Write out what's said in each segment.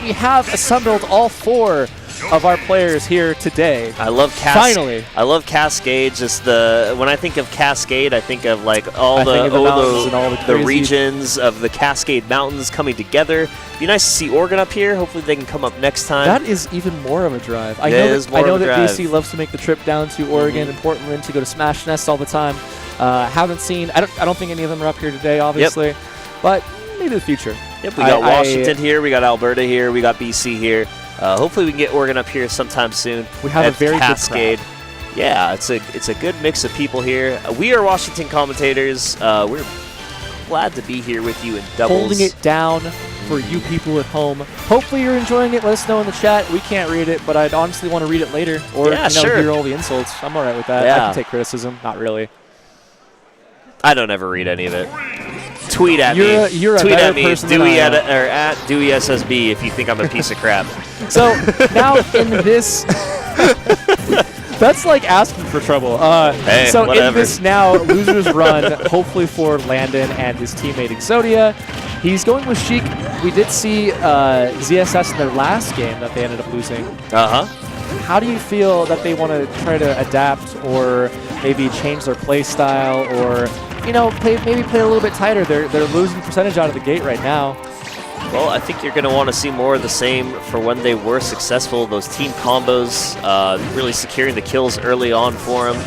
we have assembled all 4 of our players here today. I love Finally. I love Cascade. Just when I think of Cascade, I think of like all the regions of the Cascade Mountains coming together. Be nice to see Oregon up here. Hopefully they can come up next time. That is even more of a drive. I know that BC loves to make the trip down to Oregon and Portland to go to Smash Nest all the time. Haven't seen. I don't think any of them are up here today, obviously, but maybe in the future. Yep, we got Washington here, we got Alberta here, we got BC here. Hopefully we can get Oregon up here sometime soon. We have a very Cascade. good crowd. Yeah, it's a good mix of people here. We are Washington commentators. We're glad to be here with you in doubles. Holding it down for you people at home. Hopefully you're enjoying it. Let us know in the chat. We can't read it, but I'd honestly want to read it later. Or hear all the insults. I'm all right with that. Yeah. I can take criticism. Not really. I don't ever read any of it. Tweet at me. You're Tweet a better at me, person Dewey than I at Dewey SSB if you think I'm a piece of crap. So now in this, that's like asking for trouble. Hey, so whatever. in this now losers run, hopefully for Landon and his teammate Exodia, he's going with Sheik. We did see ZSS in their last game that they ended up losing. How do you feel that they want to try to adapt or maybe change their play style or, you know, maybe play a little bit tighter? They're losing percentage out of the gate right now. Well, I think you're going to want to see more of the same for when they were successful. Those team combos, really securing the kills early on for them.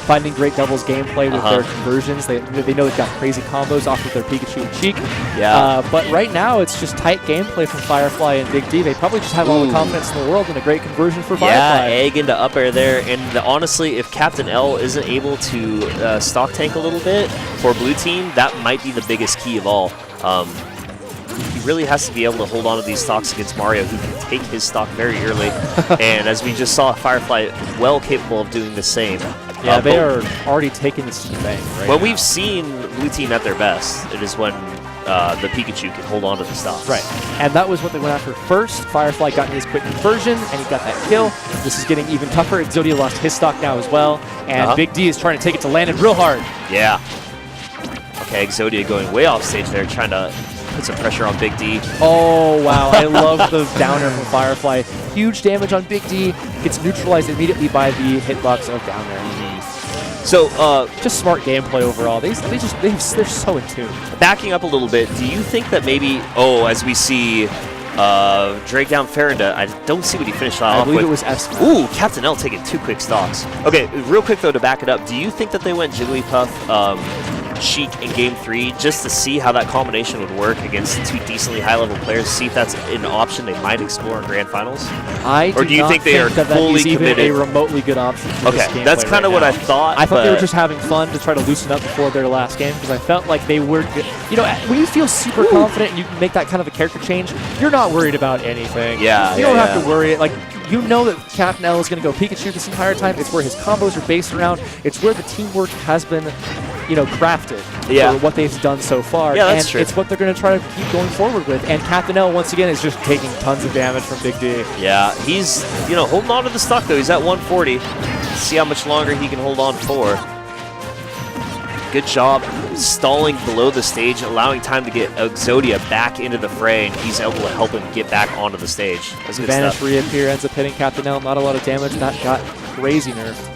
Finding great doubles gameplay with their conversions. They know they've got crazy combos off of their Pikachu and Cheek. Yeah. But right now, it's just tight gameplay from Firefly and Big D. They probably just have all the confidence in the world and a great conversion for Firefly. Yeah, egg into up air there. And honestly, if Captain L isn't able to stock tank a little bit for blue team, that might be the biggest key of all. He really has to be able to hold on to these stocks against Mario, who can take his stock very early. And as we just saw, Firefly well capable of doing the same. Yeah, they are already taking this to the bank right When now. we've seen blue team at their best, it is when the Pikachu can hold on to the stocks. Right, and that was what they went after first. Firefly got his quick conversion, and he got that kill. This is getting even tougher. Exodia lost his stock now as well, and Big D is trying to take it to Landon real hard. Yeah. Okay, Exodia going way off stage there, trying to put some pressure on Big D. Oh, wow. I love the downer from Firefly. Huge damage on Big D. Gets neutralized immediately by the hitbox of downer. So, just smart gameplay overall. They're so in tune. Backing up a little bit, do you think that maybe, as we see Drake down Farinda, I don't see what he finished off with. I believe it was F. Ooh, Captain L taking 2 quick stocks. Okay, real quick though to back it up, do you think that they went Jigglypuff, Sheik in Game 3 just to see how that combination would work against 2 decently high-level players, see if that's an option they might explore in Grand Finals? Or do you think they are fully committed? Even a remotely good option for this gameplay that's kind of what I thought. I thought they were just having fun to try to loosen up before their last game because I felt like they were good. You know, when you feel super confident and you can make that kind of a character change, you're not worried about anything. Yeah, you don't have to worry. Like, you know that Captain L is going to go Pikachu this entire time. It's where his combos are based around. It's where the teamwork has been, you know, crafted for what they've done so far. Yeah, that's true. It's what they're going to try to keep going forward with. And Captain L, once again, is just taking tons of damage from Big D. Yeah, he's, holding on to the stock, though. He's at 140. Let's see how much longer he can hold on for. Good job stalling below the stage, allowing time to get Exodia back into the fray, and he's able to help him get back onto the stage. That's good Vanish stuff. reappear ends up hitting Captain L. Not a lot of damage. That got crazy nerf.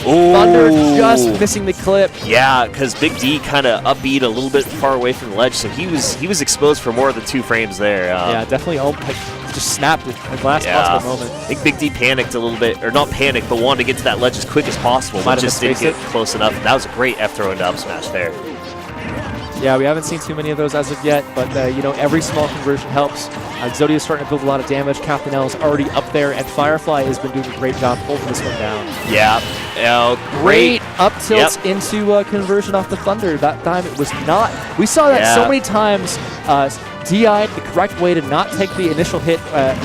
Ooh. Thunder just missing the clip. Yeah, because Big D kind of upbeat a little bit far away from the ledge, so he was exposed for more than 2 frames there. Yeah, definitely just snapped at the last possible moment. I think Big D panicked a little bit, or not panicked, but wanted to get to that ledge as quick as possible, but just didn't get close enough. That was a great F throw into up smash there. Yeah, we haven't seen too many of those as of yet, but every small conversion helps. Exodia is starting to build a lot of damage. Captain L is already up there, and Firefly has been doing a great job holding this one down. Yeah. Great up tilts into conversion off the Thunder. That time it was not. We saw that so many times. DI'd the correct way to not take the initial hit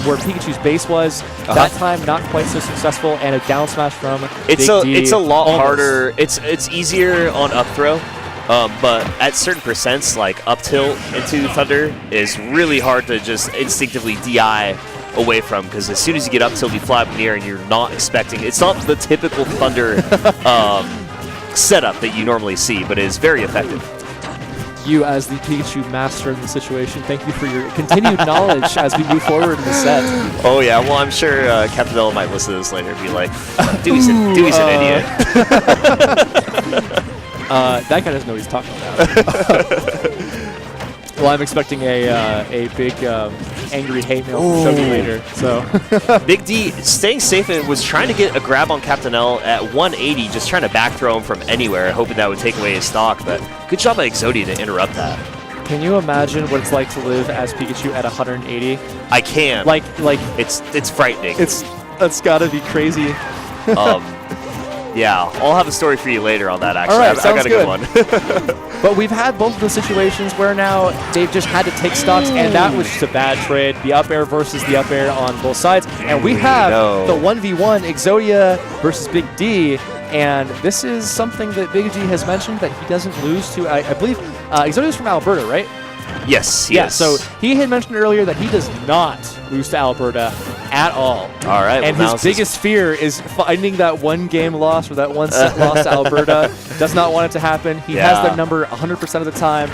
where Pikachu's base was. That time not quite so successful, and a down smash from Big D. It's a lot harder. It's easier on up throw. But at certain percents, like up tilt into Thunder is really hard to just instinctively DI away from, because as soon as you get up tilt, you fly up in the air and you're not expecting. It's not the typical Thunder setup that you normally see, but it is very effective. you as the Pikachu master in the situation. Thank you for your continued knowledge as we move forward in the set. Oh yeah, well I'm sure Captain L might listen to this later and be like, Dewey's an idiot. That guy doesn't know what he's talking about. Well, I'm expecting a big angry hate mail from Shogi later. So Big D staying safe and was trying to get a grab on Captain L at 180, just trying to back throw him from anywhere, hoping that would take away his stock. But good job by Exodia to interrupt that. Can you imagine what it's like to live as Pikachu at 180? I can. Like it's frightening. That's gotta be crazy. Yeah, I'll have a story for you later on that, actually. All right, I got a good one. But we've had both of the situations where now they've just had to take stocks, and that was just a bad trade. The up air versus the up air on both sides. And we have the 1v1 Exodia versus Big D, and this is something that Big D has mentioned that he doesn't lose to. I believe Exodia's from Alberta, right? Yes, yes. So he had mentioned earlier that he does not lose to Alberta at all. All right. And his biggest fear is finding that one game loss or that one set loss to Alberta. Does not want it to happen. He has their number 100% of the time.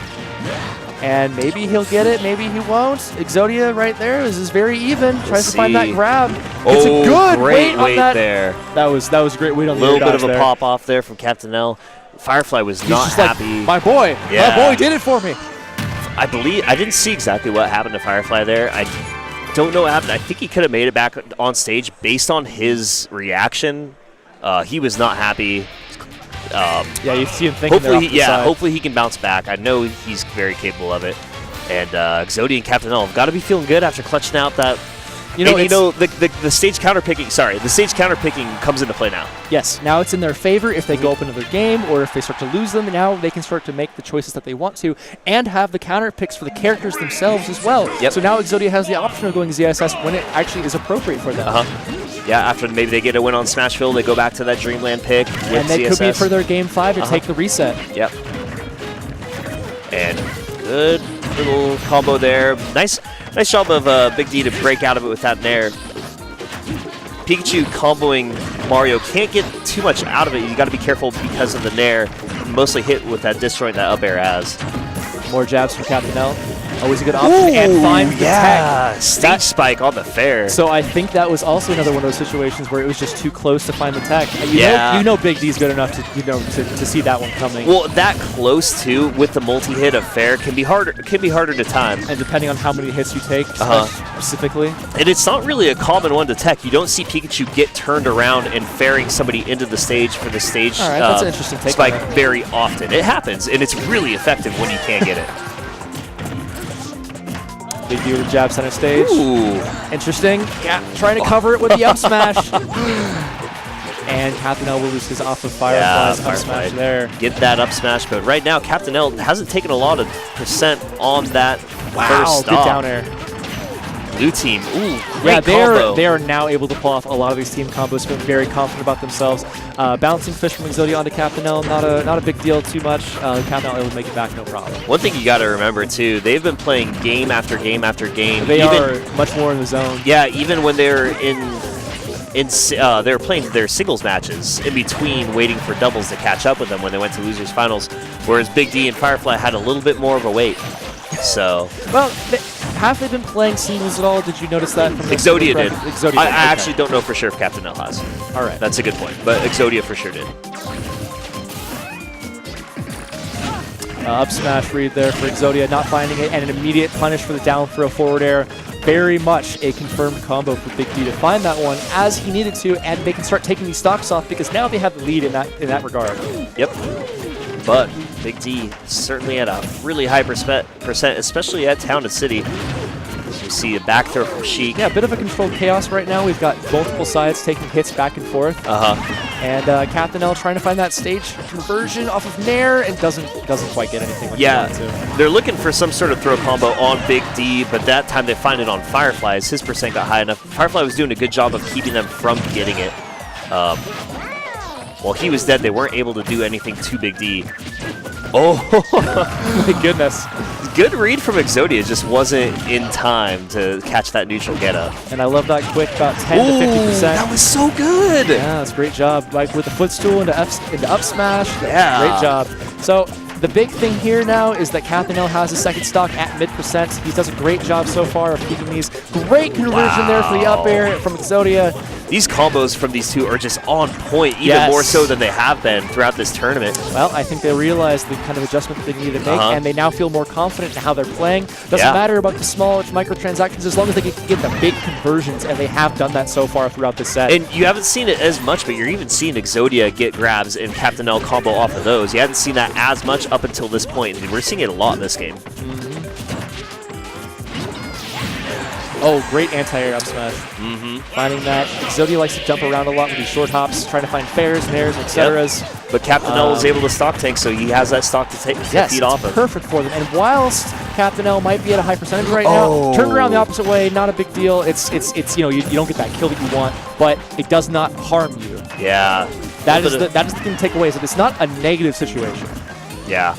And maybe he'll get it, maybe he won't. Exodia right there is very even. Tries to find that grab. It's a good great weight on that. There. That was a great weight on the little bit of a pop off there from Captain L. Firefly was not happy. Like, my boy did it for me. I didn't see exactly what happened to Firefly there. I don't know what happened. I think he could have made it back on stage based on his reaction. He was not happy. Yeah, you see him thinking hopefully he can bounce back. I know he's very capable of it. And Exodia and Captain L have got to be feeling good after clutching out that. The stage counterpicking. Sorry, the stage counterpicking comes into play now. Yes, now it's in their favor if they go up another game or if they start to lose them. Now they can start to make the choices that they want to and have the counter picks for the characters themselves as well. Yep. So now Exodia has the option of going ZSS when it actually is appropriate for them. Yeah, after maybe they get a win on Smashville, they go back to that Dreamland pick with and they ZSS. Could be for their game 5 to take the reset. Yep. And good little combo there. Nice job of Big D to break out of it with that nair. Pikachu comboing Mario can't get too much out of it. You got to be careful because of the nair. Mostly hit with that disjoint that up air has. More jabs from Captain L. Always a good option. And finds the tech. Stage spike on the fair. So I think that was also another one of those situations where it was just too close to find the tech. You know Big D's good enough to see that one coming. Well, that close too with the multi-hit of fair can be harder to time. And depending on how many hits you take specifically. And it's not really a common one to tech. You don't see Pikachu get turned around and fairing somebody into the stage for the stage that's an interesting take spike very often. It happens, and it's really effective when you can't get it. Big D with a jab center stage. Ooh. Interesting. Yeah, trying to cover it with the up smash. And Captain L will lose his off of Firefly's up smash there. Get that up smash, but right now Captain L hasn't taken a lot of percent on that first stop. Good down air. Blue team, great combo. They are now able to pull off a lot of these team combos, feeling very confident about themselves. Bouncing fish from Exodia onto Captain L, not a big deal too much. Captain L will make it back, no problem. One thing you got to remember too, they've been playing game after game after game. They are much more in the zone. Yeah, even when they're they're playing their singles matches in between, waiting for doubles to catch up with them when they went to losers finals. Whereas Big D and Firefly had a little bit more of a wait. So have they been playing singles at all? Did you notice that? From Exodia did. Exodia I actually don't know for sure if Captain L has. All right. That's a good point. But Exodia for sure did. Up smash read there for Exodia, not finding it, and an immediate punish for the down throw forward air. Very much a confirmed combo for Big D to find that one as he needed to, and they can start taking these stocks off because now they have the lead in that regard. Yep. But Big D certainly at a really high percent, especially at Town and City. You see a back throw from Sheik. Yeah, a bit of a controlled chaos right now. We've got multiple sides taking hits back and forth. And Captain L trying to find that stage conversion off of Nair and doesn't quite get anything like that. They're looking for some sort of throw combo on Big D, but that time they find it on Firefly as his percent got high enough. Firefly was doing a good job of keeping them from getting it. While he was dead, they weren't able to do anything to Big D. Oh, my goodness. Good read from Exodia, just wasn't in time to catch that neutral get up. And I love that quick, about 10 to 50%. That was so good. Yeah, that's a great job. Like with the footstool into up smash. Yeah. Great job. So The big thing here now is that Captain L has a second stock at mid%. He does a great job so far of keeping these. Great conversion there for the up air from Exodia. These combos from these two are just on point, even more so than they have been throughout this tournament. Well, I think they realized the kind of adjustment that they needed to make, and they now feel more confident in how they're playing. Doesn't matter about the small microtransactions as long as they can get the big conversions, and they have done that so far throughout this set. And you haven't seen it as much, but you're even seeing Exodia get grabs and Captain L combo off of those. You haven't seen that as much up until this point, and we're seeing it a lot in this game. Oh, great anti-air up smash. Finding that Exodia likes to jump around a lot with these short hops, trying to find fairs, nairs, etc. But Captain L is able to stock tank, so he has that stock to feed off of. Perfect for them. And whilst Captain L might be at a high percentage right now, turned around the opposite way, not a big deal. It's you know, you don't get that kill that you want, but it does not harm you. Yeah. That is the thing to take away, is that it's not a negative situation. Yeah.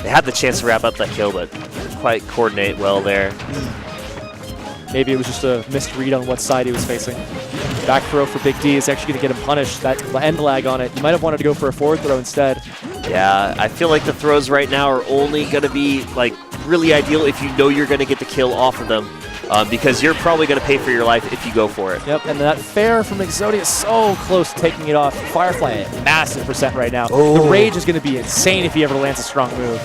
They had the chance to wrap up that kill, but didn't quite coordinate well there. Maybe it was just a misread on what side he was facing. Back throw for Big D is actually going to get him punished. That end lag on it. You might have wanted to go for a forward throw instead. Yeah, I feel like the throws right now are only going to be like really ideal if you know you're going to get the kill off of them. Because you're probably going to pay for your life if you go for it. Yep, and that fair from Exodia is so close to taking it off. Firefly at massive percent right now. The rage is going to be insane if he ever lands a strong move.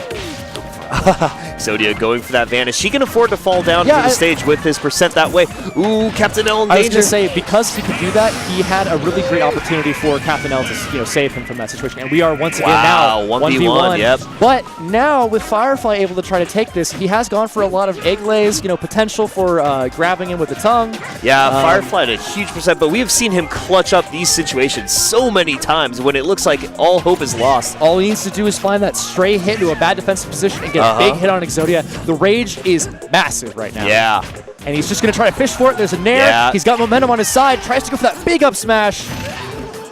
Exodia going for that vanish. She can afford to fall down to the stage with his percent that way. Ooh, Captain L in danger. I was going to say, because he could do that, he had a really great opportunity for Captain L to save him from that situation. And we are once again now 1v1. Yep. But now with Firefly able to try to take this, he has gone for a lot of egg lays, potential for grabbing him with the tongue. Yeah, Firefly at a huge percent, but we have seen him clutch up these situations so many times when it looks like all hope is lost. All he needs to do is find that stray hit into a bad defensive position and get a big hit on Exodia. The rage is massive right now. Yeah. And he's just going to try to fish for it. There's a nair. Yeah. He's got momentum on his side. Tries to go for that big up smash.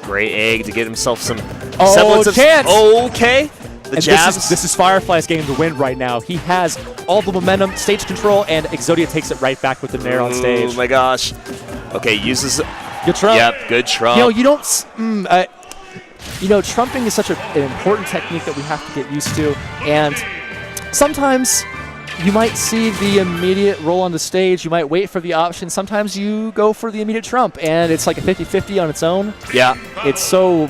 Great egg to get himself some semblance of chance. Okay. The jabs. This is Firefly's game to win right now. He has all the momentum, stage control, and Exodia takes it right back with the nair on stage. Oh my gosh. Okay, uses... Good trump. Yep, good trump. You don't... trumping is such an important technique that we have to get used to, and sometimes you might see the immediate roll on the stage, you might wait for the option, sometimes you go for the immediate trump, and it's like a 50-50 on its own. Yeah. It's so...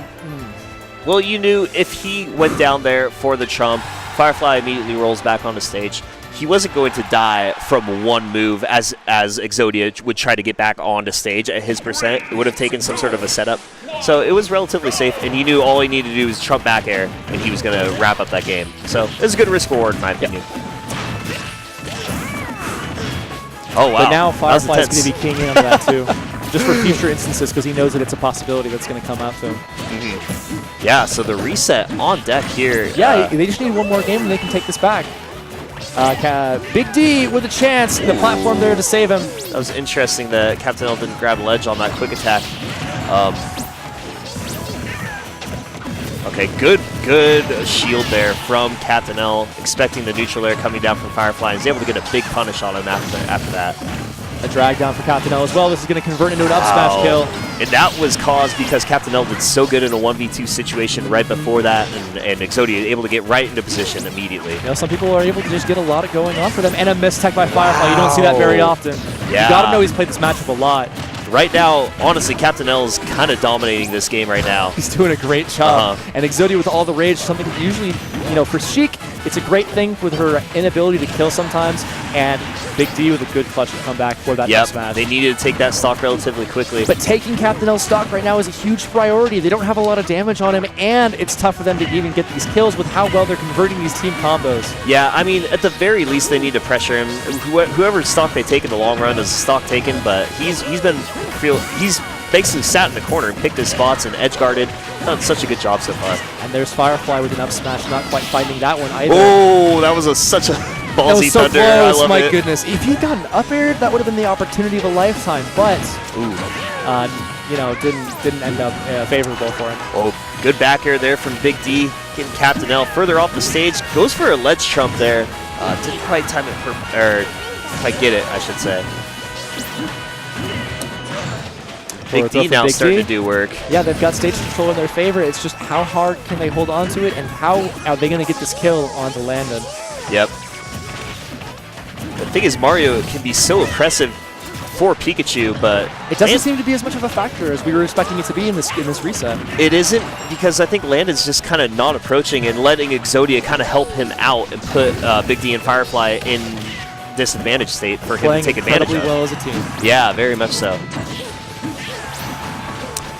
Well, you knew if he went down there for the trump, Firefly immediately rolls back on the stage. He wasn't going to die from one move as Exodia would try to get back onto stage at his percent. It would have taken some sort of a setup. So it was relatively safe, and he knew all he needed to do was trump back air, and he was going to wrap up that game. So it was a good risk reward, in my opinion. Oh, wow. But now Firefly's going to be keying in on that, too. Just for future instances, because he knows that it's a possibility that's going to come out to him. Yeah, so the reset on deck here. Yeah, they just need one more game, and they can take this back. Big D with a chance, the platform there to save him. That was interesting that Captain L didn't grab ledge on that quick attack. Okay, good shield there from Captain L, expecting the neutral air coming down from Firefly. He's able to get a big punish on him after that. A drag down for Captain L as well. This is going to convert into an up smash kill. And that was caused because Captain L did so good in a 1v2 situation right before that, and Exodia able to get right into position immediately. Some people are able to just get a lot of going on for them, and a missed tech by Firefly. You don't see that very often. Yeah. You got to know he's played this matchup a lot. Right now, honestly, Captain L is kind of dominating this game right now. He's doing a great job. And Exodia with all the rage, something that usually, for Sheik, it's a great thing with her inability to kill sometimes, and Big D with a good clutch to come back for that up smash. They needed to take that stock relatively quickly. But taking Captain L's stock right now is a huge priority. They don't have a lot of damage on him, and it's tough for them to even get these kills with how well they're converting these team combos. Yeah, I mean, at the very least, they need to pressure him. Whoever stock they take in the long run is stock taken, but he's basically sat in the corner and picked his spots and edge guarded. Done such a good job so far. And there's Firefly with an up smash, not quite finding that one either. Oh, that was such a ballsy that was so thunder. Close, I love my it. Goodness. If he got an up air, that would have been the opportunity of a lifetime, but didn't end up favorable for him. Oh, good back air there from Big D, getting Captain L further off the stage. Goes for a ledge trump there. Didn't quite time it quite get it, I should say. Big D now starting to do work. Yeah, they've got stage control in their favor. It's just how hard can they hold on to it, and how are they going to get this kill onto Landon? Yep. The thing is, Mario can be so oppressive for Pikachu, but it doesn't seem to be as much of a factor as we were expecting it to be in this reset. It isn't, because I think Landon's just kind of not approaching and letting Exodia kind of help him out and put Big D and Firefly in disadvantage state for him to take advantage of. Playing incredibly well as a team. Yeah, very much so.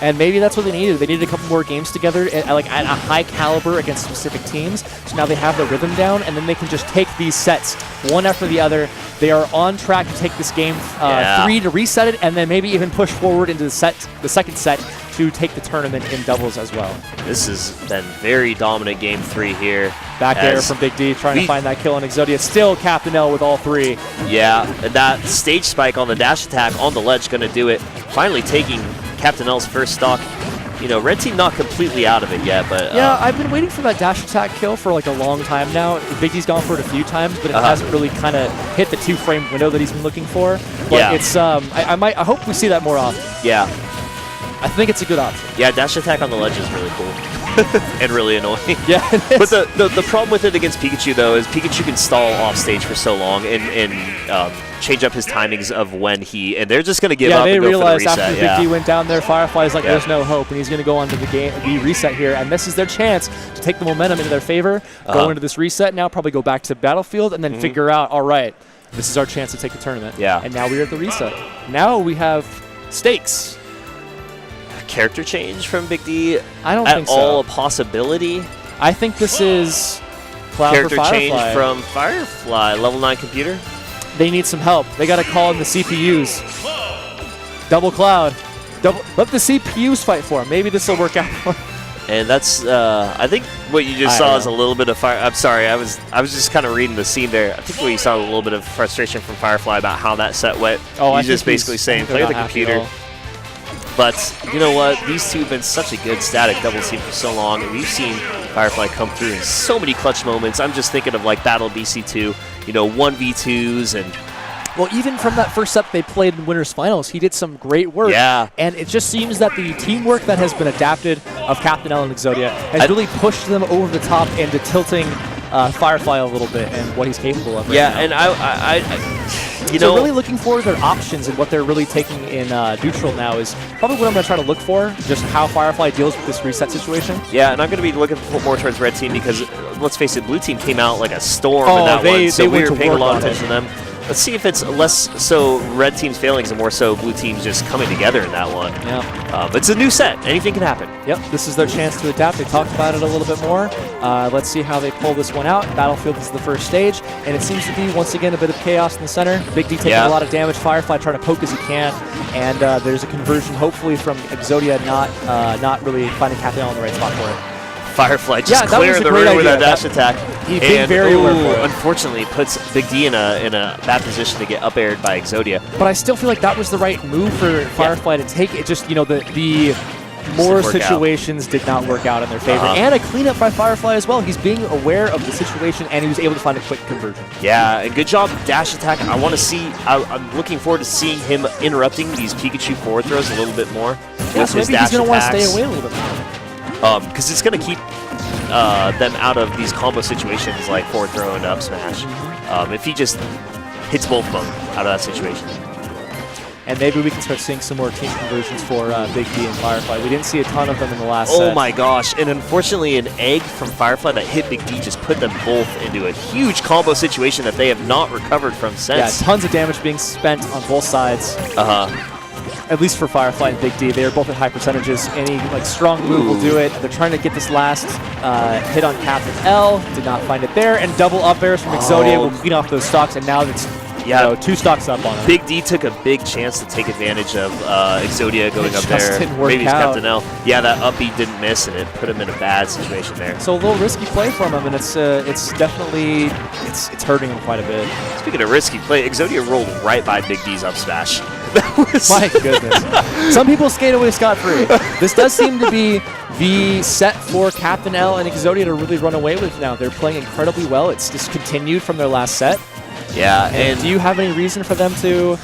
And maybe that's what they needed. They needed a couple more games together at a high caliber against specific teams. So now they have the rhythm down, and then they can just take these sets one after the other. They are on track to take this game 3 to reset it, and then maybe even push forward into the second set to take the tournament in doubles as well. This has been very dominant game 3 here. Back air from Big D, trying to find that kill on Exodia. Still Captain L with all 3. Yeah, and that stage spike on the dash attack on the ledge going to do it. Finally taking Captain L's first stock. You know, Red Team not completely out of it yet, but... yeah, I've been waiting for that dash attack kill for like a long time now. Big D's gone for it a few times, but it hasn't really kind of hit the 2-frame window that he's been looking for. But it's, I hope we see that more often. Yeah. I think it's a good option. Yeah, dash attack on the ledge is really cool. And really annoying. Yeah, but the problem with it against Pikachu, though, is Pikachu can stall off stage for so long and change up his timings of when and they're just going to give up and go for the reset. Yeah, they realized after Big D went down there, Firefly's like, there's no hope, and he's going to go on to the reset here, and this is their chance to take the momentum into their favor, go into this reset, now probably go back to Battlefield, and then figure out, all right, this is our chance to take the tournament. Yeah. And now we're at the reset. Now we have stakes. Character change from Big D? I don't think so. At all a possibility? I think this is Cloud character for Firefly. Change from Firefly, level 9 computer? They need some help. They got to call in the CPUs. Double Cloud. Let the CPUs fight for him. Maybe this will work out for him. And that's, I think what you just saw is a little bit of I'm sorry, I was just kind of reading the scene there. I think what you saw a little bit of frustration from Firefly about how that set went. Oh, he's just basically saying, play the computer. But you know what? These two have been such a good static double team for so long, and we've seen Firefly come through in so many clutch moments. I'm just thinking of like Battle BC2, you know, 1v2s and... Well, even from that first set they played in Winners Finals, he did some great work. Yeah. And it just seems that the teamwork that has been adapted of Captain L and Exodia has really pushed them over the top into tilting Firefly a little bit and what he's capable of right now. And I you know, really looking forward to their options and what they're really taking in neutral now is probably what I'm going to try to look for, just how Firefly deals with this reset situation. Yeah, and I'm going to be looking more towards Red Team because, let's face it, Blue Team came out like a storm in that one, so we were paying a lot of attention to them. Let's see if it's less so Red Team's failings and more so Blue Team's just coming together in that one. Yeah. But it's a new set. Anything can happen. Yep, this is their chance to adapt. They talked about it a little bit more. Let's see how they pull this one out. Battlefield is the first stage, and it seems to be, once again, a bit of chaos in the center. Big D taking a lot of damage. Firefly trying to poke as he can, and there's a conversion, hopefully, from Exodia not really finding Captain L in the right spot for it. Firefly just clearing the room with that dash attack. He did very well. Unfortunately, puts Big D in a bad position to get up aired by Exodia. But I still feel like that was the right move for Firefly to take. It just, you know, the more situations did not work out in their favor. And a cleanup by Firefly as well. He's being aware of the situation, and he was able to find a quick conversion. Yeah, and good job dash attack. I want to see, I'm looking forward to seeing him interrupting these Pikachu forward throws a little bit more. Yeah, so maybe he's going to want to stay away a little bit more. Because it's going to keep them out of these combo situations like forward throw and up smash. If he just hits both of them out of that situation. And maybe we can start seeing some more team conversions for Big D and Firefly. We didn't see a ton of them in the last set. Oh my gosh, and unfortunately an egg from Firefly that hit Big D just put them both into a huge combo situation that they have not recovered from since. Yeah, tons of damage being spent on both sides. At least for Firefly and Big D, they are both at high percentages. Any strong move will do it. They're trying to get this last hit on Captain L. Did not find it there. And double up airs from Exodia will clean off those stocks. And now it's 2 stocks up on him. Big D took a big chance to take advantage of Exodia going up there. Didn't work Maybe it's out. Captain L. Yeah, that up B didn't miss, and it put him in a bad situation there. So a little risky play from him, and it's definitely it's hurting him quite a bit. Speaking of risky play, Exodia rolled right by Big D's up smash. My goodness. Some people skate away scot-free. This does seem to be the set for Captain L and Exodia to really run away with now. They're playing incredibly well. It's just continued from their last set. Yeah, and do you have any reason for them to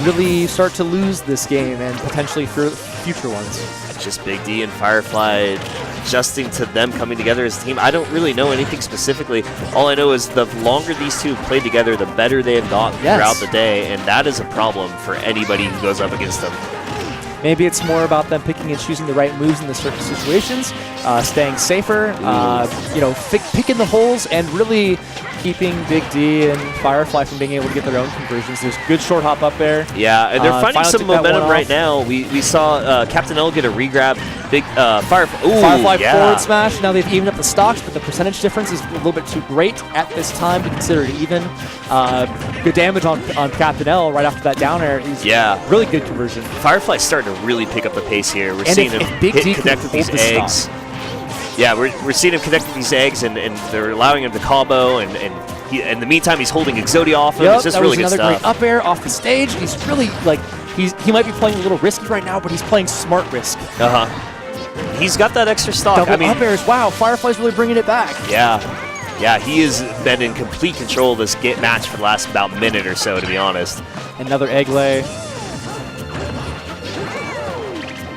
really start to lose this game and potentially for future ones. Just Big D and Firefly adjusting to them coming together as a team. I don't really know anything specifically. All I know is the longer these two play together, the better they have gotten throughout the day, and that is a problem for anybody who goes up against them. Maybe it's more about them picking and choosing the right moves in the certain situations, staying safer, picking the holes, and really keeping Big D and Firefly from being able to get their own conversions. There's good short hop up there. Yeah, and they're finding some momentum right now. We saw Captain L get a regrab. Big Firefly forward smash. Now they've evened up the stocks, but the percentage difference is a little bit too great at this time to consider it even. Good damage on Captain L right after that down air. Really good conversion. Firefly's starting to really pick up the pace here. We're and seeing him connect with these eggs. Yeah, we're seeing him connect with these eggs, and they're allowing him to combo, and in the meantime, he's holding Exodia off him. It's just really good stuff. Another great up air off the stage. He's really, he might be playing a little risky right now, but he's playing smart risk. He's got that extra stock. Double up airs. Wow, Firefly's really bringing it back. Yeah, he has been in complete control of this match for the last about minute or so, to be honest. Another egg lay.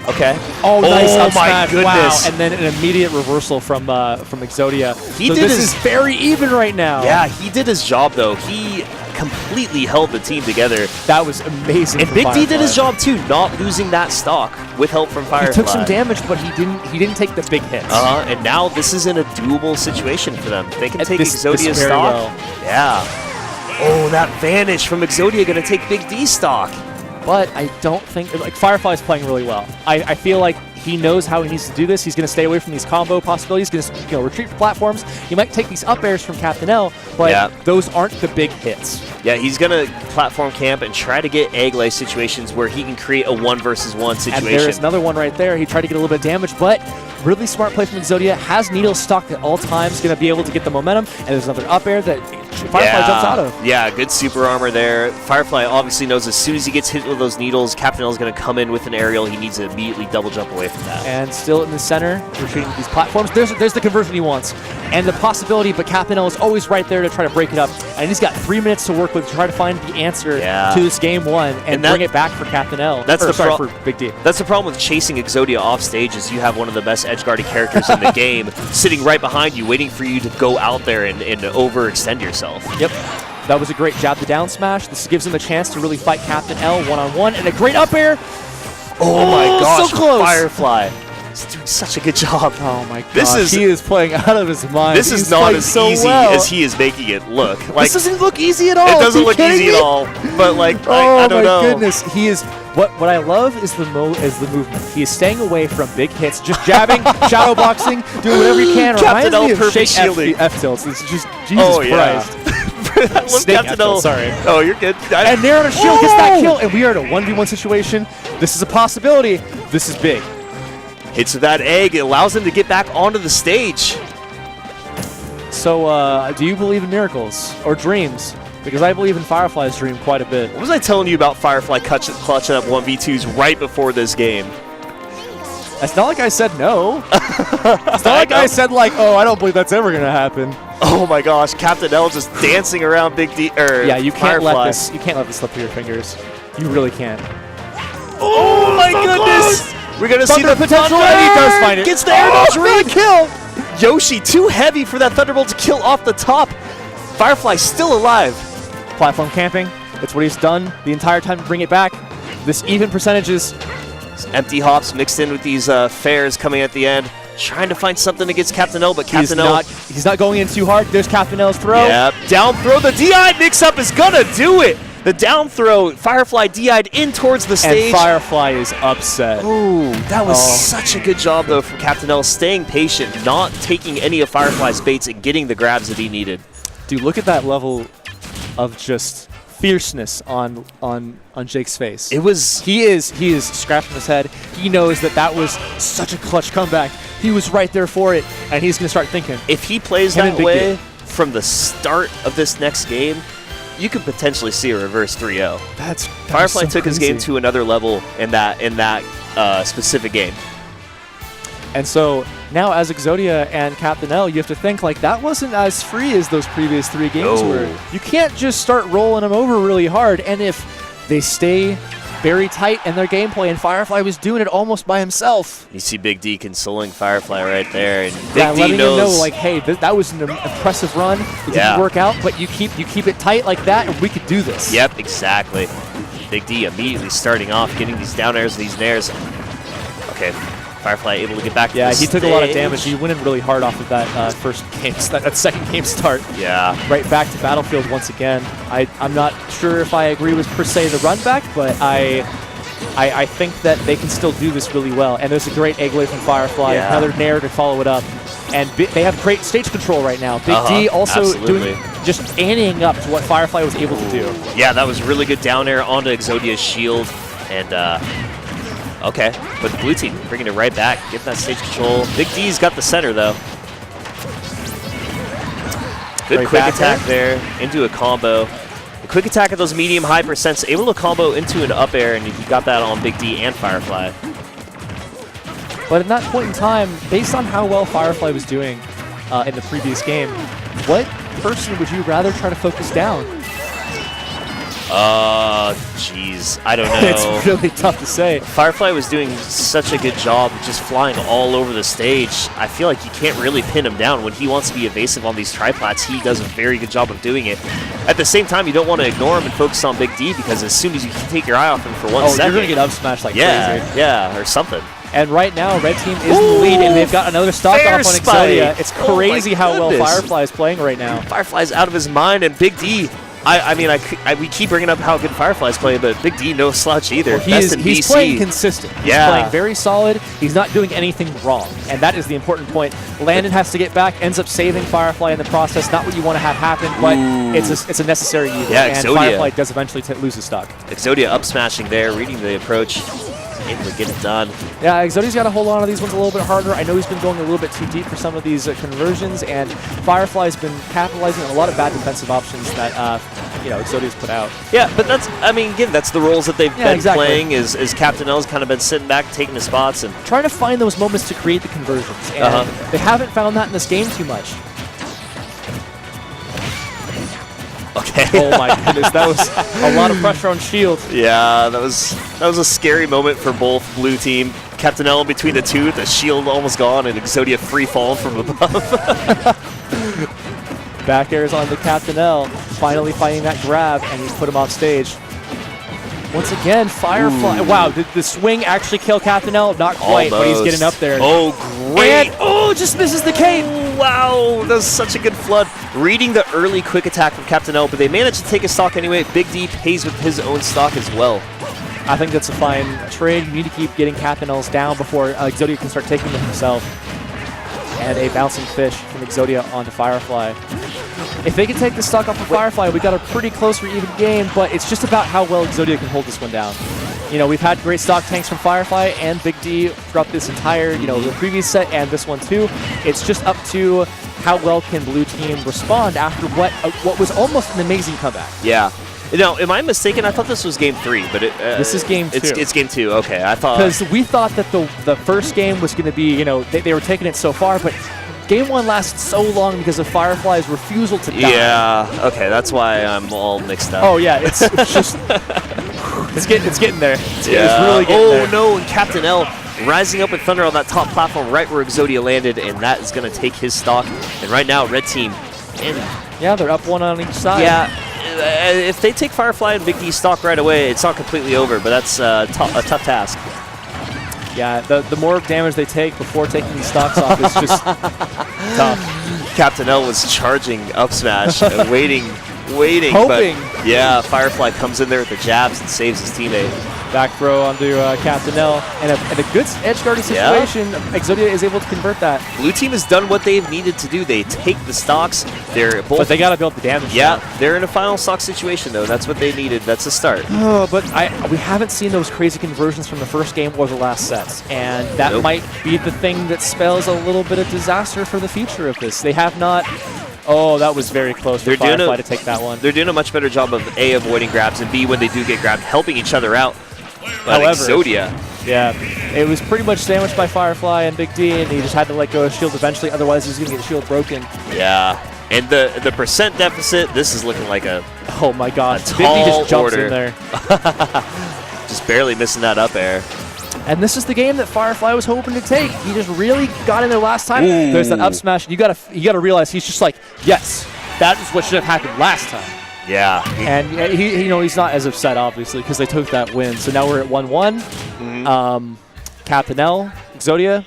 Okay. Oh, nice up smash. Goodness. Wow, and then an immediate reversal from Exodia. This is very even right now. Yeah, he did his job, though. He completely held the team together. That was amazing. And Big D did his job, too, not losing that stock with help from Firefly. He took some damage, but he didn't take the big hits. And now this is in a doable situation for them. They can take Exodia's stock. Well. Yeah. Oh, that vanish from Exodia going to take Big D's stock. But I don't think Firefly's playing really well. I feel like he knows how he needs to do this. He's going to stay away from these combo possibilities. He's going to retreat for platforms. He might take these up airs from Captain L, but those aren't the big hits. Yeah, he's going to platform camp and try to get egg lay situations where he can create a 1 versus 1 situation. And there's another one right there. He tried to get a little bit of damage, but really smart play from Exodia. Has needles stocked at all times. Going to be able to get the momentum. And there's another up air that Firefly jumps out of. Yeah, good super armor there. Firefly obviously knows as soon as he gets hit with those needles, Captain L is going to come in with an aerial. He needs to immediately double jump away from that. And still in the center, retreating these platforms. There's the conversion he wants. And the possibility, but Captain L is always right there to try to break it up. And he's got 3 minutes to work with to try to find the answer to this game 1 and bring it back for Captain L. For Big D. That's the problem with chasing Exodia off stage is you have one of the best edgeguarding characters in the game sitting right behind you, waiting for you to go out there and overextend yourself. Yep. That was a great jab to down smash. This gives him a chance to really fight Captain L one-on-one, and a great up air. Oh my gosh, so close. Firefly. He's doing such a good job. Oh my gosh, he is playing out of his mind. This is not as easy as he is making it look. This doesn't look easy at all. It doesn't look easy at all. But I don't know. Oh my goodness, he is. What I love is the movement. He is staying away from big hits, just jabbing, shadow boxing, doing whatever you can. Captain L perfect shielding. F tilts. It's just Jesus Christ. Captain L. Sorry. Oh, you're good. And Nair on a shield gets that kill, and we are in a 1v1 situation. This is a possibility. This is big. Hits with that egg. It allows him to get back onto the stage. So, do you believe in miracles or dreams? Because I believe in Firefly's dream quite a bit. What was I telling you about Firefly clutching up 1v2s right before this game? It's not like I said no. It's not like I said oh, I don't believe that's ever gonna happen. Oh my gosh, Captain L just dancing around Big D. Yeah, you can't Firefly. let this. You can't let this slip through your fingers. You really can't. Oh my goodness! Close. We're gonna see the potential, and he does find it. Gets the air dodge read kill. Yoshi too heavy for that Thunderbolt to kill off the top. Firefly still alive. Platform camping. That's what he's done the entire time to bring it back. This even percentages. Empty hops mixed in with these fairs coming at the end. Trying to find something against Captain L, but Captain L... He's not going in too hard. There's Captain L's throw. Yep. Down throw. The DI mix-up is going to do it. The down throw. Firefly DI'd in towards the stage. And Firefly is upset. Ooh, that was such a good job, though, from Captain L. Staying patient, not taking any of Firefly's baits, and getting the grabs that he needed. Dude, look at that level of just fierceness on Jake's face. It was... He is scratching his head. He knows that was such a clutch comeback. He was right there for it, and he's going to start thinking. If he plays that way from the start of this next game, you could potentially see a reverse 3-0. Firefly took his game to another level in that specific game. And so now as Exodia and Captain L, you have to think that wasn't as free as those previous 3 games were. You can't just start rolling them over really hard. And if they stay very tight in their gameplay, and Firefly was doing it almost by himself. You see Big D consoling Firefly right there, and Big D letting him know, knows, like, hey, that was an impressive run. It didn't work out, but you keep it tight like that, and we could do this. Yep, exactly. Big D immediately starting off, getting these down airs, these nairs. Okay, Firefly able to get back to the he took a lot of damage. He went in really hard off of that first game, that second game start. Yeah. Right back to Battlefield once again. I'm not sure if I agree with, per se, the run back, but I think that they can still do this really well. And there's a great egg lay from Firefly, another nair to follow it up. And they have great stage control right now. Big D also doing just anteing up to what Firefly was able to do. Yeah, that was really good down air onto Exodia's shield. And, okay, but the blue team bringing it right back, getting that stage control. Big D's got the center, though. Good quick attack there into a combo. The quick attack of those medium-high percents, able to combo into an up air, and he got that on Big D and Firefly. But in that point in time, based on how well Firefly was doing in the previous game, what person would you rather try to focus down? Jeez, I don't know. It's really tough to say. Firefly was doing such a good job just flying all over the stage. I feel like you can't really pin him down. When he wants to be evasive on these triplats, he does a very good job of doing it. At the same time, you don't want to ignore him and focus on Big D, because as soon as you can take your eye off him for 1 second... you're going to get up smashed like crazy. Yeah, or something. And right now, Red Team is in the lead, and they've got another stock off on Exodia. It's crazy how well Firefly is playing right now. Firefly's out of his mind, and Big D... we keep bringing up how good Firefly's playing, but Big D no slouch either. Well, he's playing consistent. He's playing very solid. He's not doing anything wrong, and that is the important point. Landon has to get back, ends up saving Firefly in the process. Not what you want to have happen, but it's a necessary evil. Yeah, and Exodia. Firefly does eventually lose his stock. Exodia up smashing there, reading the approach, able to get it done. Yeah, Exodia's got to hold on to these ones a little bit harder. I know he's been going a little bit too deep for some of these conversions, and Firefly's been capitalizing on a lot of bad defensive options that Exodia's put out. Yeah, but that's, again, that's the roles that they've been playing, is Captain L's kind of been sitting back, taking the spots, and trying to find those moments to create the conversions, and they haven't found that in this game too much. Okay. Oh my goodness, that was a lot of pressure on Shield. Yeah, that was a scary moment for both blue team. Captain L between the two, the shield almost gone, and Exodia free falling from above. Back airs on the Captain L, finally finding that grab, and he's put him off stage. Once again, Firefly. Ooh. Wow, did the swing actually kill Captain L? Not quite, but he's getting up there. Oh, great. And, just misses the cape. Wow, that was such a good flood. Reading the early quick attack from Captain L, but they managed to take a stock anyway. Big D pays with his own stock as well. I think that's a fine trade. You need to keep getting Captain L's down before Exodia can start taking them himself. And a bouncing fish from Exodia onto Firefly. If they can take the stock off of Firefly, we got a pretty close or even game, but it's just about how well Exodia can hold this one down. We've had great stock tanks from Firefly and Big D throughout this entire, the previous set and this one too. It's just up to how well can Blue Team respond after what was almost an amazing comeback. Yeah. Now, am I mistaken? I thought this was game 3, but this is game 2. It's game 2. Okay, I thought, because we thought that the first game was going to be, they were taking it so far, but game 1 lasted so long because of Firefly's refusal to die. Yeah. Okay, that's why I'm all mixed up. Oh yeah, it's just it's getting there. It's really getting there. Oh no, and Captain L rising up with Thunder on that top platform right where Exodia landed, and that is going to take his stock. And right now, Red Team. Yeah, they're up one on each side. Yeah. If they take Firefly and Big D stock right away, it's not completely over, but that's a tough task. Yeah, the more damage they take before taking these stocks off is just tough. Captain L was charging up smash, waiting, hoping. But yeah, Firefly comes in there with the jabs and saves his teammate. Back throw onto Captain L, and a good edge guarding situation. Exodia is able to convert that. Blue team has done what they've needed to do. They take the stocks. They're both. But they got to build the damage. Yeah, they're in a final stock situation though. That's what they needed. That's a start. Oh, but we haven't seen those crazy conversions from the first game or the last sets, and that might be the thing that spells a little bit of disaster for the future of this. They have not. Oh, that was very close for Firefly to take that one. They're doing a much better job of A, avoiding grabs, and B, when they do get grabbed, helping each other out. But however, Exodia. Yeah, it was pretty much sandwiched by Firefly and Big D, and he just had to let go of shield eventually, otherwise he was going to get shield broken. Yeah. And the percent deficit, this is looking like a Oh my gosh, tall Big D just jumps order. in there. Just barely missing that up air. And this is the game that Firefly was hoping to take. He just really got in there last time. Ooh. There's that up smash. You gotta realize he's just like, yes, that is what should have happened last time. Yeah. And he's not as upset obviously because they took that win. So now we're at 1-1. Captain L, Exodia.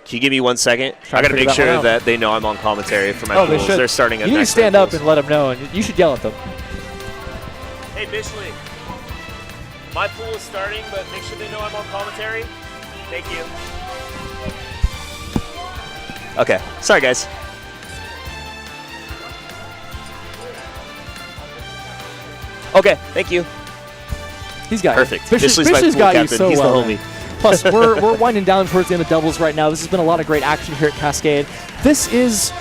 Can you give me 1 second? Trying I got to to figure make that one sure out. that they know I'm on commentary for my Oh, they pools. should. They're starting at You need to next stand round up pools. and let them know, and you should yell at them. Hey, Bishley. My pool is starting, but make sure they know I'm on commentary. Thank you. Okay. Sorry, guys. Okay. Thank you. He's got Perfect. Bishley's my pool got you captain. so He's well. the homie. Plus, we're winding down towards the end of doubles right now. This has been a lot of great action here at Cascade. This is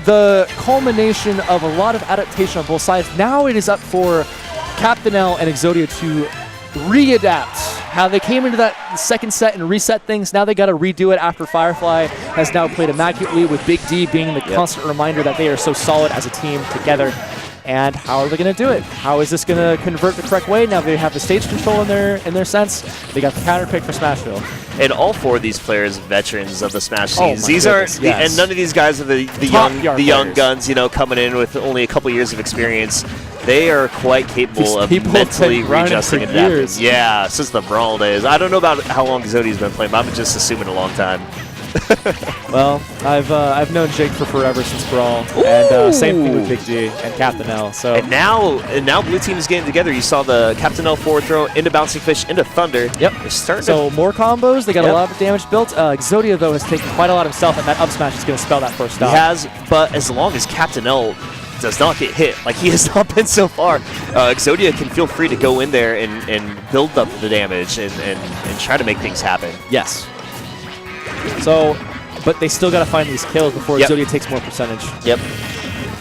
the culmination of a lot of adaptation on both sides. Now it is up for Captain L and Exodia to readapt. How they came into that second set and reset things, now they got to redo it after Firefly has now played immaculately, with Big D being the constant reminder that they are so solid as a team together. And how are they going to do it? How is this going to convert the correct way? Now they have the stage control in their sense. They got the counter pick for Smashville. And all four of these players, veterans of the Smash Oh scenes. my These goodness, are, yes. and none of these guys are the Top young players. guns, you know, coming in with only a couple years of experience. They are quite capable These of people have mentally been grinding readjusting for and adapting. years. Yeah, since the Brawl days. I don't know about how long Exodia's been playing, but I'm just assuming a long time. Well, I've known Jake for forever since Brawl, and same thing with Big D and Captain L. So And now Blue Team is getting together. You saw the Captain L forward throw into Bouncing Fish into Thunder. Yep. They're starting so more combos. They got Yep. a lot of damage built. Exodia though has taken quite a lot himself, and that up smash is going to spell that first He stop. has, but as long as Captain L does not get hit, like he has not been so far, Exodia can feel free to go in there and build up the damage and try to make things happen. Yes. So, but they still got to find these kills before Yep. Exodia takes more percentage. Yep.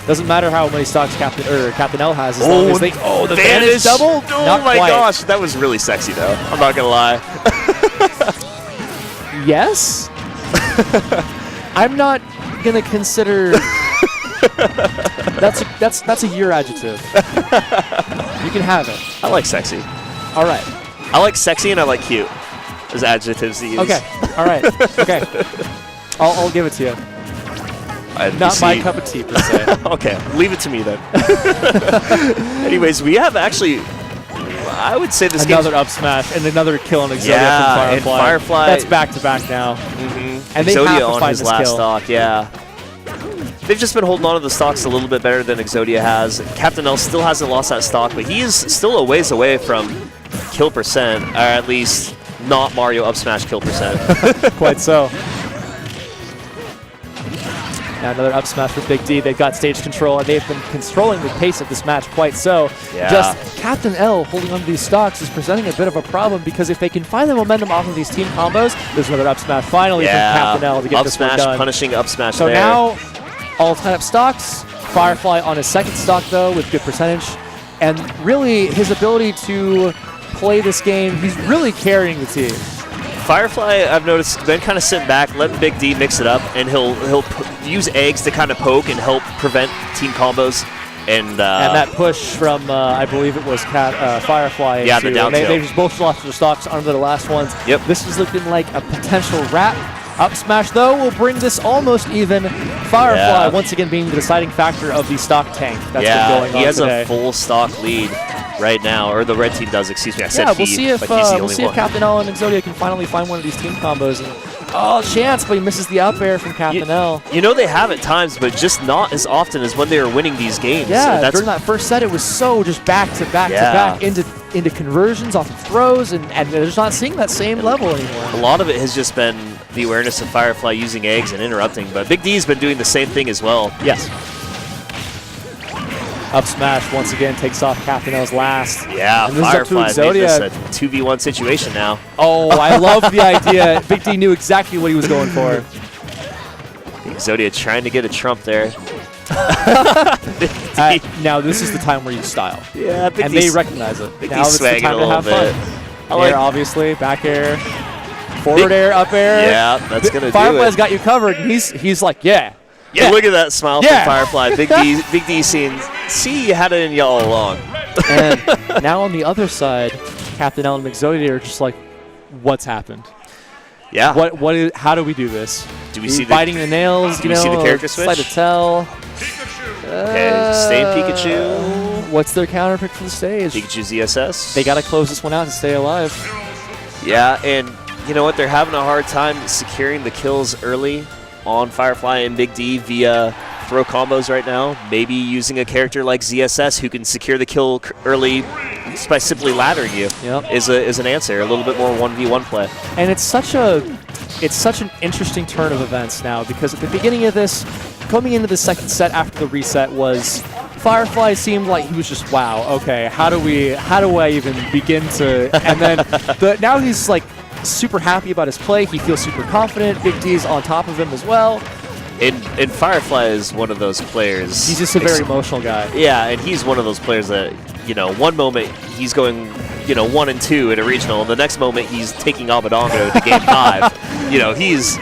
Doesn't matter how many stocks Captain L has, as long as they the Vanish double. Oh Not my quite. gosh, that was really sexy though. I'm not gonna lie. Yes. I'm not gonna consider. That's a year adjective. You can have it. I like sexy. All right. I like sexy and I like cute as adjectives to use. Okay. All right. Okay. I'll give it to you. Not my cup of tea, per se. Okay, leave it to me then. Anyways, we have actually, I would say this Another game's up smash and another kill on Exodia Yeah, from and Firefly. Firefly- That's back to back now. And they Exodia have to on find his this last kill. stock, yeah. They've just been holding on to the stocks a little bit better than Exodia has. Captain L still hasn't lost that stock, but he is still a ways away from kill percent, or at least not Mario up smash kill percent. Quite so. Now another up smash for Big D. They've got stage control, and they've been controlling the pace of this match quite so. Yeah. Just Captain L holding on to these stocks is presenting a bit of a problem, because if they can find the momentum off of these team combos, there's another up smash finally from Captain L to get up this smash one done. punishing up smash So there. now, all tied up stocks. Firefly on his second stock, though, with good percentage. And really, his ability to play this game, he's really carrying the team. Firefly, I've noticed, been kind of sitting back, letting Big D mix it up, and he'll use eggs to kind of poke and help prevent team combos. And that push from, I believe it was Firefly. Yeah, the down tilt. They just both lost their stocks under the last ones. Yep. This is looking like a potential wrap. Up smash, though, will bring this almost even. Firefly, once again, being the deciding factor of the stock tank that's been going on he has today. a full stock lead right now, or the red team does, excuse me. I said we'll see if but he's the only we'll see one. if Captain L and Exodia can finally find one of these team combos. And chance, but he misses the up air from Captain L. You know they have at times, but just not as often as when they were winning these games. Yeah, during that first set, it was so just back to back to back into conversions off of throws, and they're just not seeing that same level anymore. A lot of it has just been the awareness of Firefly using eggs and interrupting, but Big D's been doing the same thing as well. Yes. Up smash once again takes off Captain L's last. Yeah, and this Firefly is up to made this Exodia. a 2v1 situation now. Oh, I love the idea. Big D knew exactly what he was going for. Exodia trying to get a trump there. Now this is the time where you style. Yeah, Big and D's, they recognize it. Big Now D's it's the swagging time a to little have bit. fun. Air, obviously, back air, forward air, up air. Yeah, that's gonna do Firefly's it. got you covered, and he's like, yeah, Yeah, look at that smile from Firefly. Big D saying, see, you had it in you all along. And now on the other side, Captain L and Exodia are just like, what's happened? Yeah. How do we do this? Do we see biting the nails? Do we see the character switch? Sleight of tell. Okay, stay Pikachu. What's their counter pick for the stage? Pikachu ZSS. They got to close this one out to stay alive. Yeah, and you know what? They're having a hard time securing the kills early on Firefly and Big D via throw combos right now. Maybe using a character like ZSS who can secure the kill early just by simply laddering you is an answer. A little bit more 1v1 play. And it's such an interesting turn of events now, because at the beginning of this, coming into the second set after the reset, was Firefly seemed like he was just, wow, okay, how do I even begin to, and then now he's like super happy about his play. He feels super confident. Big D's on top of him as well. And Firefly is one of those players. He's just a very emotional guy. Yeah, and he's one of those players that, one moment he's going, 1-2 in a regional, and the next moment he's taking Abadongo to game 5.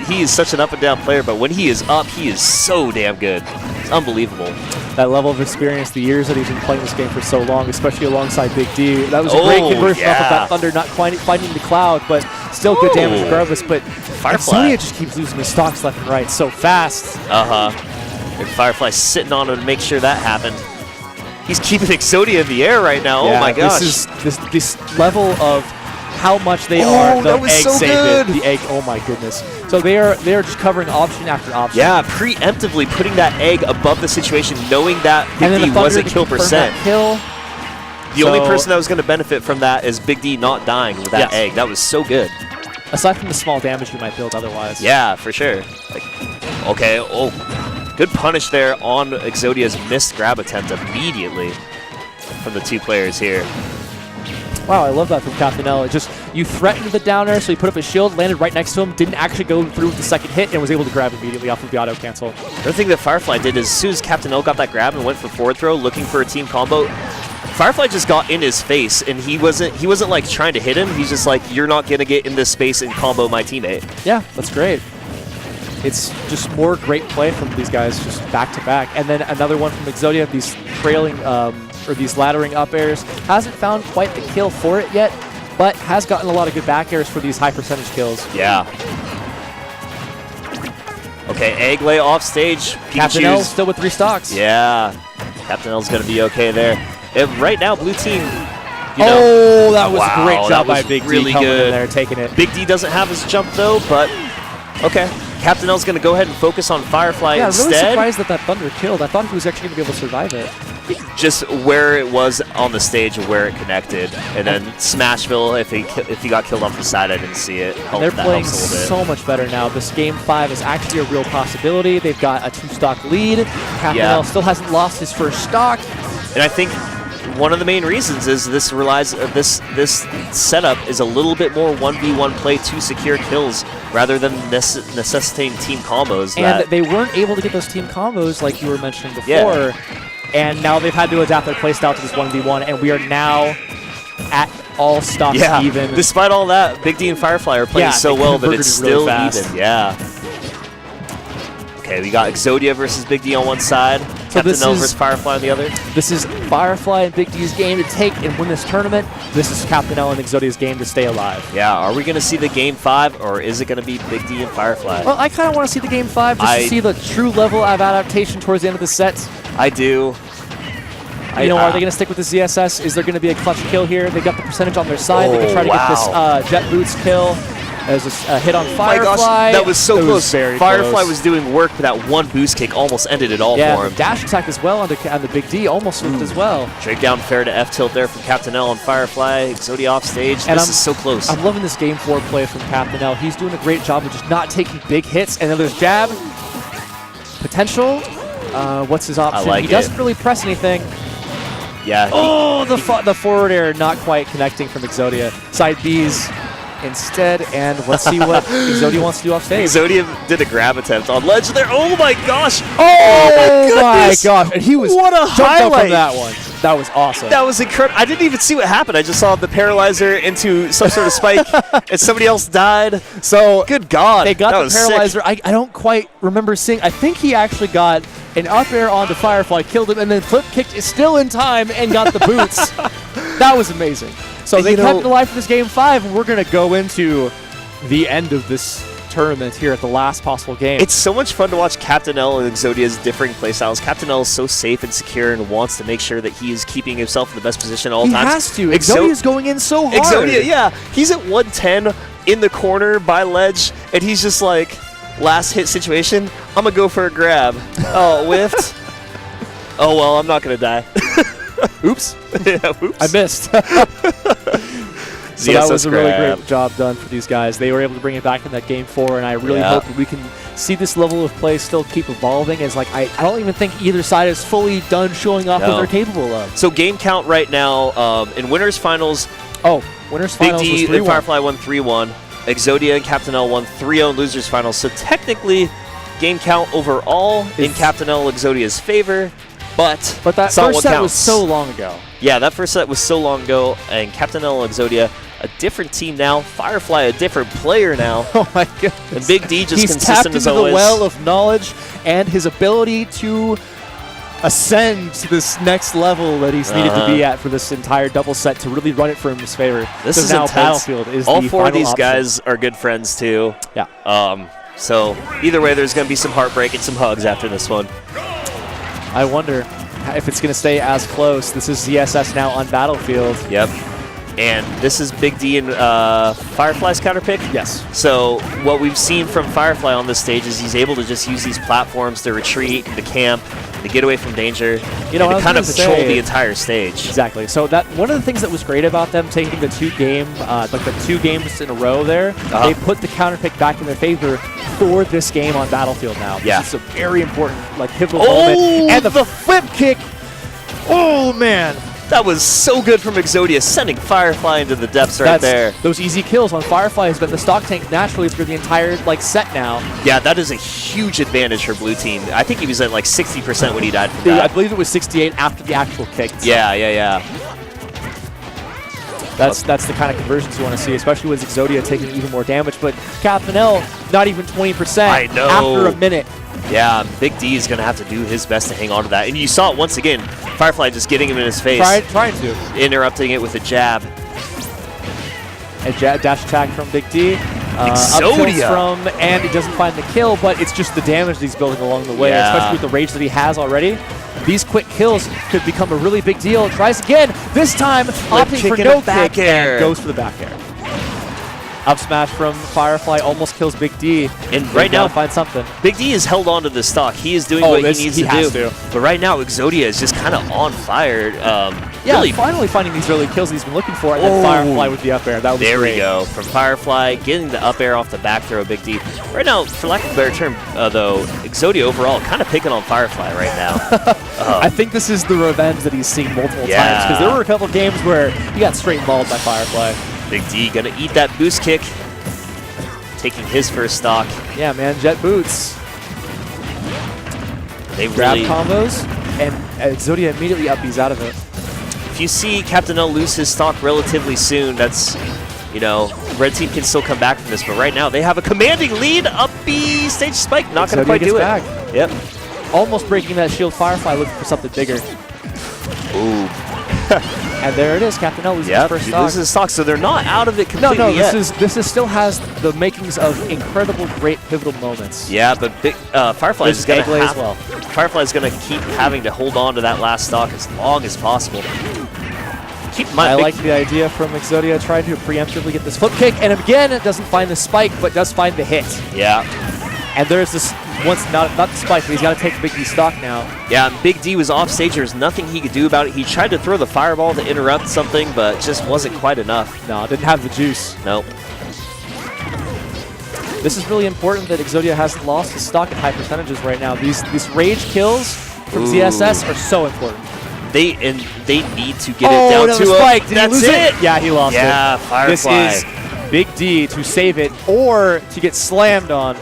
He's such an up and down player, but when he is up, he is so damn good. It's unbelievable. That level of experience, the years that he's been playing this game for so long, especially alongside Big D. That was a great conversion off of that Thunder, not quite finding the cloud, but still good damage regardless. But Firefly just keeps losing his stocks left and right so fast. And Firefly sitting on him to make sure that happened. He's keeping Exodia in the air right now. Yeah, oh my gosh. This level of how much they are. The egg so saved good. it. The egg, oh my goodness. So they are just covering option after option. Yeah, preemptively putting that egg above the situation, knowing that Big D wasn't kill percent. The only person that was going to benefit from that is Big D not dying with that egg. That was so good. Aside from the small damage you might build otherwise. Yeah, for sure. Okay, good punish there on Exodia's missed grab attempt immediately from the two players here. Wow, I love that from Captain L. It just, you threatened the downer, so he put up a shield, landed right next to him, didn't actually go through with the second hit, and was able to grab immediately off of the auto cancel. The other thing that Firefly did is as soon as Captain L got that grab and went for forward throw, looking for a team combo, Firefly just got in his face, and he wasn't like trying to hit him. He's just like, you're not gonna get in this space and combo my teammate. Yeah, that's great. It's just more great play from these guys, just back to back. And then another one from Exodia, these trailing or these laddering up airs. Hasn't found quite the kill for it yet, but has gotten a lot of good back airs for these high percentage kills. Yeah. Okay, egg lay off stage. Captain L still with 3 stocks. Yeah, Captain L's gonna be okay there. And right now, blue team. That was a great job by Big D coming in there, taking it. Big D doesn't have his jump though, but okay. Captain L's gonna go ahead and focus on Firefly instead. Yeah, really surprised that Thunder killed. I thought he was actually gonna be able to survive it. Just where it was on the stage, where it connected, and then Smashville. If he got killed off the side, I didn't see it. They're playing so much better now. This game 5 is actually a real possibility. They've got a 2-stock lead. Captain L still hasn't lost his first stock. And I think one of the main reasons is this setup is a little bit more 1v1 play to secure kills rather than necessitating team combos. And they weren't able to get those team combos like you were mentioning before. Yeah. And now they've had to adapt their playstyle to this 1v1, and we are now at all stocks even. Despite all that, Big D and Firefly are playing so well that it's still even. Yeah. Okay, we got Exodia versus Big D on one side, Captain L versus Firefly on the other. This is Firefly and Big D's game to take and win this tournament. This is Captain L and Exodia's game to stay alive. Yeah, are we going to see the game 5, or is it going to be Big D and Firefly? Well, I kind of want to see the game 5 just to see the true level of adaptation towards the end of the set. I do. Are they going to stick with the ZSS? Is there going to be a clutch kill here? They've got the percentage on their side. They can try to get this Jet Boots kill. There's a hit on Firefly. My gosh, that was so close. Firefly close. was doing work, but that one boost kick almost ended it all for him. Dash attack as well on the Big D, almost worked as well. Straight down fair to F tilt there from Captain L on Firefly. Exodia off stage. This is so close. I'm loving this game 4 play from Captain L. He's doing a great job of just not taking big hits. And then there's jab. Potential. What's his option? He doesn't really press anything. Yeah. The forward air not quite connecting from Exodia. Side B's instead, and let's see what Exodia wants to do off stage. Exodia did a grab attempt on ledge there. Oh my gosh! Oh my gosh! And he was what a highlight from that one. That was awesome. That was incredible. I didn't even see what happened. I just saw the paralyzer into some sort of spike, and somebody else died. So good God, they got the paralyzer. Sick. I don't quite remember seeing. I think he actually got an up air onto Firefly, killed him, and then flip kicked is still in time and got the boots. That was amazing. So they kept it alive for this game 5, and we're going to go into the end of this tournament here at the last possible game. It's so much fun to watch Captain L and Exodia's differing playstyles. Captain L is so safe and secure and wants to make sure that he is keeping himself in the best position at all times. He has to. Exodia's going in so hard. Exodia, yeah. He's at 110 in the corner by ledge, and he's just like, last hit situation, I'm going to go for a grab. Oh, whiffed. Oh, well, I'm not going to die. Oops. Yeah, oops. I missed. So that was a really great job done for these guys. They were able to bring it back in that game 4, and I really hope that we can see this level of play still keep evolving. As like I don't even think either side is fully done showing off what they're capable of. So game count right now in winners finals. Winners finals Big D was 3-1. and Firefly won 3-1. Exodia and Captain L won 3-0 in losers finals. So technically, game count overall in Captain L Exodia's favor. But that first set was so long ago. Yeah, that first set was so long ago, and Captain L and Exodia, a different team now. Firefly, a different player now. Oh my goodness. And Big D just He's consistent as always. He's tapped into the well of knowledge and his ability to ascend to this next level that he's needed to be at for this entire double set to really run it for his favor. This is now intense. Battlefield is all the four of final these option. guys are good friends too. Yeah. So either way, there's going to be some heartbreak and some hugs after this one. I wonder if it's going to stay as close. This is ZSS now on Battlefield. Yep. And this is Big D and Firefly's counter pick? Yes. So what we've seen from Firefly on this stage is he's able to just use these platforms to retreat, to camp, to get away from danger, and to kind of patrol the entire stage. Exactly. So that one of the things that was great about them taking the two games in a row there, they put the counter pick back in their favor for this game on Battlefield now. Yeah. It's a very important, pivotal moment. And the flip kick. Oh, man. That was so good from Exodia, sending Firefly into the depths right there. Those easy kills on Firefly has been the stock tank naturally through the entire set now. Yeah, that is a huge advantage for blue team. I think he was at 60% when he died from that. I believe it was 68 after the actual kick. So. Yeah. That's the kind of conversions you want to see, especially with Exodia taking even more damage. But Captain L, not even 20% after a minute. Yeah, Big D is going to have to do his best to hang on to that. And you saw it once again. Firefly just getting him in his face. Trying to. Interrupting it with a jab. A dash attack from Big D. Exodia! And it doesn't find the kill, but it's just the damage that he's building along the way, especially with the rage that he has already. These quick kills could become a really big deal. Tries again, this time opting for no kick and goes for the back air. Up smash from Firefly almost kills Big D. And right now, find something. Big D is held onto the stock. He is doing what he needs to do. But right now, Exodia is just kind of on fire. Really finally finding these early kills he's been looking for, and then Firefly with the up air. That was there great. We go. From Firefly, getting the up air off the back throw of Big D. Right now, for lack of a better term, though, Exodia overall kind of picking on Firefly right now. I think this is the revenge that he's seen multiple times, because there were a couple of games where he got straight mauled by Firefly. Big D gonna eat that boost kick, taking his first stock. Yeah, man, jet boots. They grab really combos, and Exodia immediately upbees out of it. If you see Captain L lose his stock relatively soon, that's, red team can still come back from this. But right now, they have a commanding lead. Up B stage spike, not gonna quite do it. Yep. Almost breaking that shield. Firefly looking for something bigger. Ooh. And there it is, Captain L loses his first stock. Loses his stock, so they're not out of it completely yet. This still has the makings of incredible, great pivotal moments. Yeah, but Firefly is going to Firefly is going to keep having to hold on to that last stock as long as possible. I like the idea from Exodia trying to preemptively get this flip kick, and again, it doesn't find the spike, but does find the hit. Yeah. And there's this, not the spike, but he's got to take Big D stock now. Yeah, Big D was off stage. There's nothing he could do about it. He tried to throw the fireball to interrupt something, but just wasn't quite enough. No, didn't have the juice. Nope. This is really important that Exodia hasn't lost his stock at high percentages right now. These rage kills from ZSS are so important. They need to get it down to spike. That's it. Yeah, he lost it. Yeah, Firefly. This is Big D to save it or to get slammed on.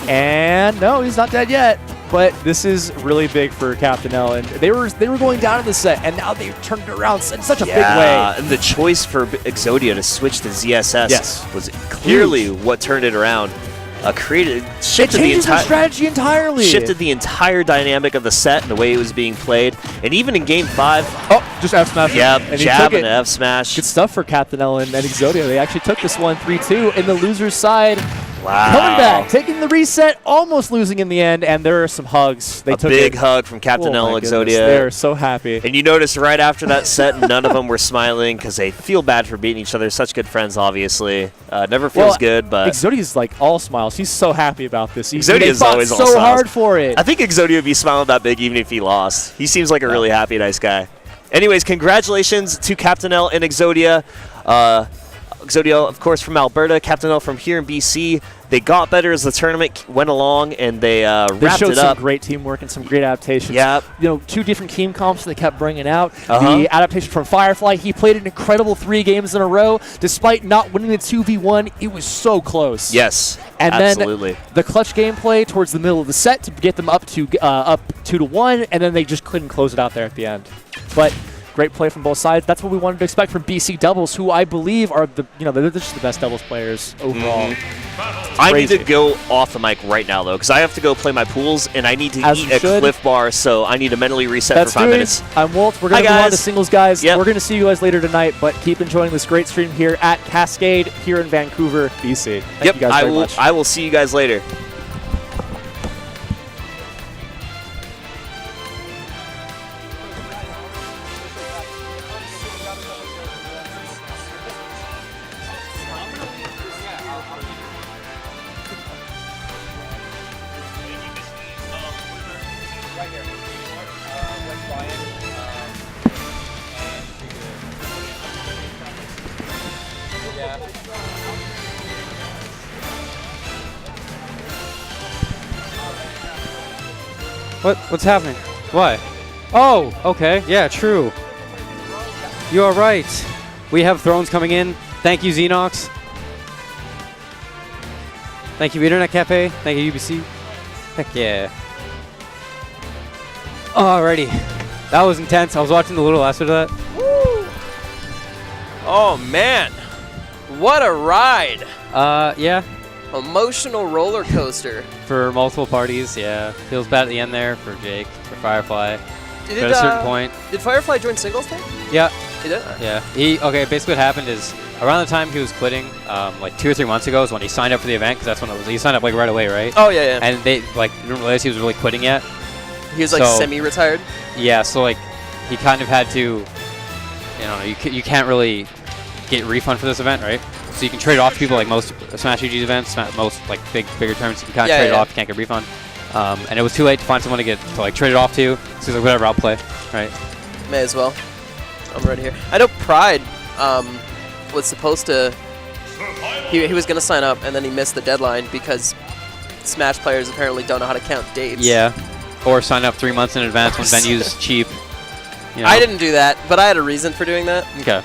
And no, he's not dead yet. But this is really big for Captain L, and they were going down in the set, and now they've turned it around in such a big way. And the choice for Exodia to switch to ZSS was clearly what turned it around. Shifted the entire strategy entirely. Shifted the entire dynamic of the set and the way it was being played, and even in Game 5. Oh, just F smash. Yeah, and jab and F smash. Good stuff for Captain L and Exodia. They actually took this one 3-2 in the loser's side. Wow. Coming back, taking the reset, almost losing in the end, and there are some hugs. They took a big hug from Captain L and Exodia. They're so happy. And you notice right after that set, none of them were smiling because they feel bad for beating each other. Such good friends, obviously. Never feels good, but Exodia's like all smiles. He's so happy about this. Exodia's always all so smiles. hard for it. I think Exodia would be smiling that big even if he lost. He seems like a really happy, nice guy. Anyways, congratulations to Captain L and Exodia. Exodia, of course, from Alberta. Captain L from here in BC. They got better as the tournament went along, and they wrapped it up. They showed some great teamwork and some great adaptations. Yeah. You know, 2 different team comps they kept bringing out. The adaptation from Firefly, he played an incredible 3 games in a row. Despite not winning the 2v1, it was so close. Yes, and absolutely. Then the clutch gameplay towards the middle of the set to get them up 2-1, and then they just couldn't close it out there at the end. But great play from both sides. That's what we wanted to expect from BC doubles, who I believe are they're just the best doubles players overall. I need to go off the mic right now though, because I have to go play my pools and I need to eat a Cliff Bar, so I need to mentally reset for 5 minutes. I'm Walt. We're gonna move on to singles, guys. We're gonna see you guys later tonight, but keep enjoying this great stream here at Cascade here in Vancouver, BC. Thank you guys very much. I will see you guys later. What's happening? Why? Oh, okay. Yeah, true. You are right. We have thrones coming in. Thank you, Xenox. Thank you, Internet Cafe. Thank you, UBC. Heck yeah. Alrighty. That was intense. I was watching the little after that. Woo! Oh, man. What a ride. Yeah. Emotional roller coaster. For multiple parties, yeah. Feels bad at the end there for Jake, for Firefly. At a certain point. Did Firefly join singles then? Yeah. He did? Yeah. Okay, basically what happened is around the time he was quitting, like 2 or 3 months ago is when he signed up for the event, because that's when it was. He signed up like right away, right? Oh, yeah, yeah. And they didn't realize he was really quitting yet. He was like semi-retired? Yeah, so like he kind of had to, you can't really get a refund for this event, right? So you can trade it off to people like most Smash UG's events, most like bigger tournaments. You can kind of trade it off. You can't get a refund. And it was too late to find someone to trade it off to. So he's like, whatever, I'll play. Right. May as well. I'm right here. I know Pride was supposed to. He was gonna sign up and then he missed the deadline because Smash players apparently don't know how to count dates. Yeah. Or sign up 3 months in advance when venue's cheap. I didn't do that, but I had a reason for doing that. Okay.